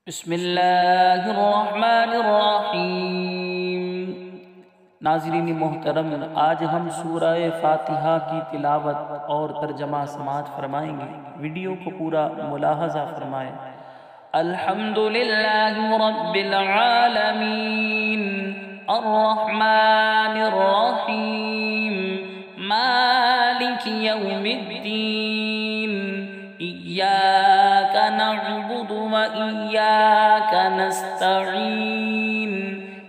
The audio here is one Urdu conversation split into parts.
بسم اللہ الرحمن الرحیم۔ ناظرین محترم، آج ہم سورہ فاتحہ کی تلاوت اور ترجمہ سماعت فرمائیں گے۔ ویڈیو کو پورا ملاحظہ فرمائیں۔ الحمدللہ رب العالمین الرحمن الرحیم مالک یوم الدین إياك نعبد وإياك نستعين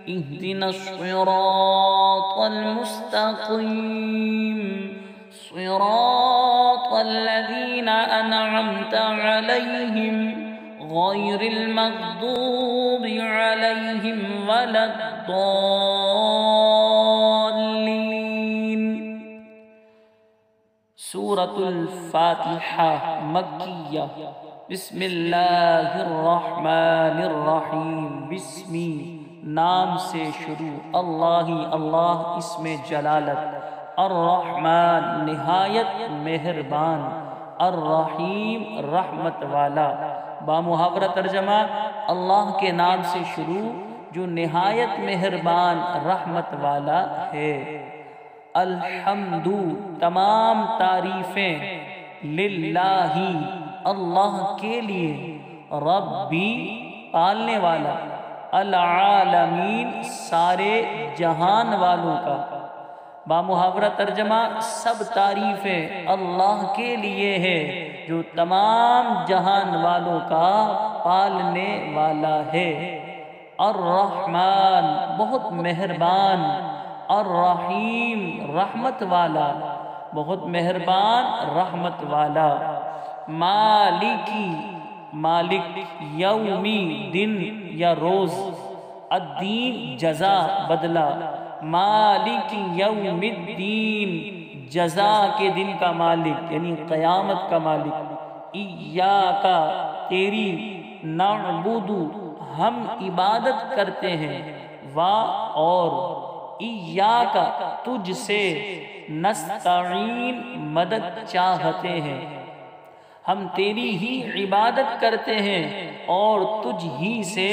اهدنا الصراط المستقيم صراط الذين أنعمت عليهم غير المغضوب عليهم ولا الضالين۔ سورة الفاتحہ مکیہ۔ بسم اللہ الرحمن الرحیم۔ بسمی نام سے شروع، اللہ اسم جلالت، الرحمن نہایت مہربان، الرحیم رحمت والا۔ بامحاورہ ترجمہ، اللہ کے نام سے شروع جو نہایت مہربان رحمت والا ہے۔ الحمد تمام تعریفیں، للہ اللہ کے لیے، ربی پالنے والا، العالمین سارے جہان والوں کا۔ بامحاورہ ترجمہ، سب تعریفیں اللہ کے لیے ہے جو تمام جہان والوں کا پالنے والا ہے۔ الرحمن بہت مہربان، الرحیم رحمت والا، بہت مہربان رحمت والا۔ مالکی مالک، یومی دن یا روز، الدین جزا بدلہ، مالک یوم الدین جزا کے دن کا مالک یعنی قیامت کا مالک۔ ایاکا تیری، نعبد ہم عبادت کرتے ہیں، اور ایاکا تجھ سے، نستعین مدد چاہتے ہیں، ہم تیری ہی عبادت کرتے ہیں اور تجھ ہی سے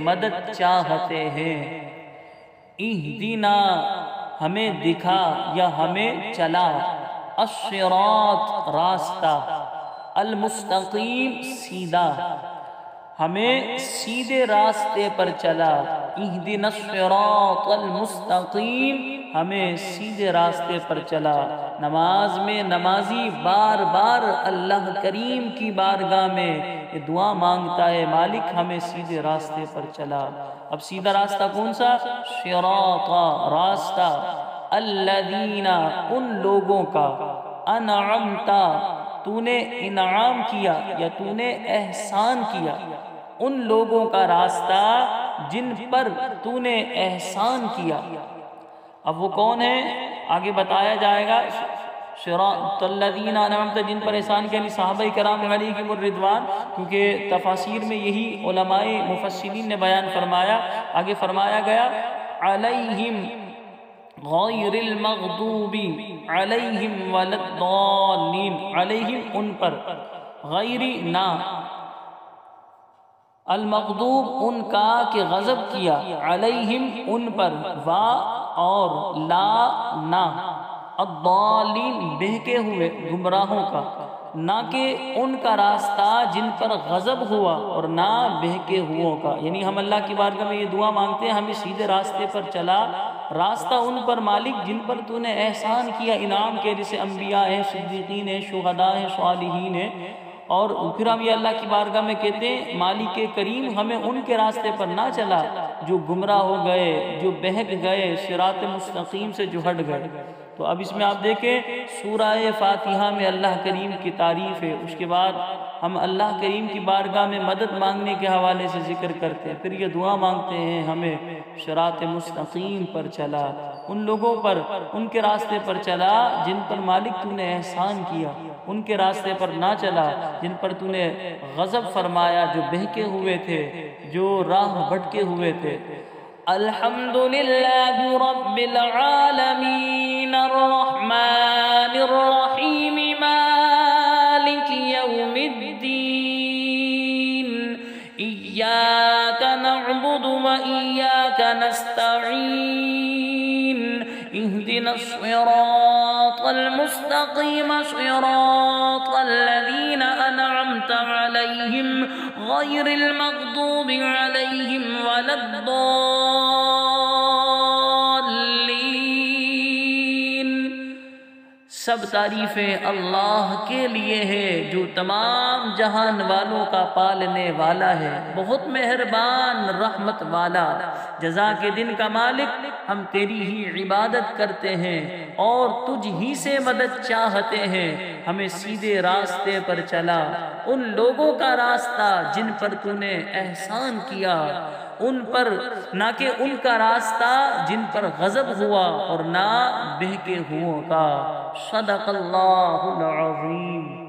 مدد چاہتے ہیں۔ اہدنا ہمیں دکھا یا ہمیں چلا، الصراط راستہ، المستقیم سیدھا، ہمیں سیدھے راستے پر چلا۔ اہدنا الصراط المستقیم ہمیں سیدھے راستے پر چلا۔ نماز میں نمازی بار بار اللہ کریم کی بارگاہ میں یہ دعا مانگتا ہے، مالک ہمیں سیدھے راستے پر چلا۔ اب سیدھا راستہ کون سا؟ صراط راستہ، الذین ان لوگوں کا، انعمت تو نے انعام کیا یا تو نے احسان کیا، ان لوگوں کا راستہ جن پر تو نے احسان کیا۔ اب وہ کون ہے آگے بتایا جائے گا۔ صراط الذین انعمت جن پر احسان کیا، صحابہ کرام علیہم الرضوان، کیونکہ تفاسیر میں یہی علماء مفسرین نے بیان فرمایا۔ آگے فرمایا گیا علیہم غیر المغضوب علیہم ولا الضالین، علیہم ان پر، غیر نہ، المغضوب ان کا کہ غضب کیا، علیہم ان پر، وا اور لا نہ، الضالین بہکے ہوئے گمراہوں کا، نہ کہ ان کا راستہ جن پر غضب ہوا اور نہ بہکے ہوئوں کا۔ یعنی ہم اللہ کی بارگاہ میں یہ دعا مانگتے ہیں، ہمیں سیدھے راستے پر چلا، راستہ ان پر مالک جن پر تو نے احسان کیا، انعام کے، جیسے انبیاء ہیں، صدیقین ہیں، شہداء ہیں، صالحین ہیں۔ اور پھر ہم یہ اللہ کی بارگاہ میں کہتے ہیں مالک کریم ہمیں ان کے راستے پر نہ چلا جو گمراہ ہو گئے، جو بہک گئے، صراط مستقیم سے جو ہٹ گئے۔ تو اب اس میں آپ دیکھیں سورہ فاتحہ میں اللہ کریم کی تعریف ہے، اس کے بعد ہم اللہ کریم کی بارگاہ میں مدد مانگنے کے حوالے سے ذکر کرتے ہیں، پھر یہ دعا مانگتے ہیں ہمیں صراط مستقیم پر چلا، ان لوگوں پر، ان کے راستے پر چلا جن پر مالک تو نے احسان کیا، ان کے راستے پر نہ چلا جن پر تو نے غضب فرمایا، جو بہکے ہوئے تھے، جو راہ بھٹکے ہوئے تھے۔ الحمدللہ رب العالمین الرحمن الرحیم مالک یوم الدین إياك نعبد وإياك نستعين اهدنا الصراط المستقيم صراط الذين أنعمت عليهم غير المغضوب عليهم ولا الضالين۔ سب تعریفیں اللہ کے لیے ہے جو تمام جہان والوں کا پالنے والا ہے، بہت مہربان رحمت والا، جزا کے دن کا مالک۔ ہم تیری ہی عبادت کرتے ہیں اور تجھ ہی سے مدد چاہتے ہیں، ہمیں سیدھے راستے پر چلا، ان لوگوں کا راستہ جن پر تو نے احسان کیا، ان پر نہ کہ ان کا راستہ جن پر غضب ہوا اور نہ بہکے ہوئوں کا۔ صدق اللہ العظیم۔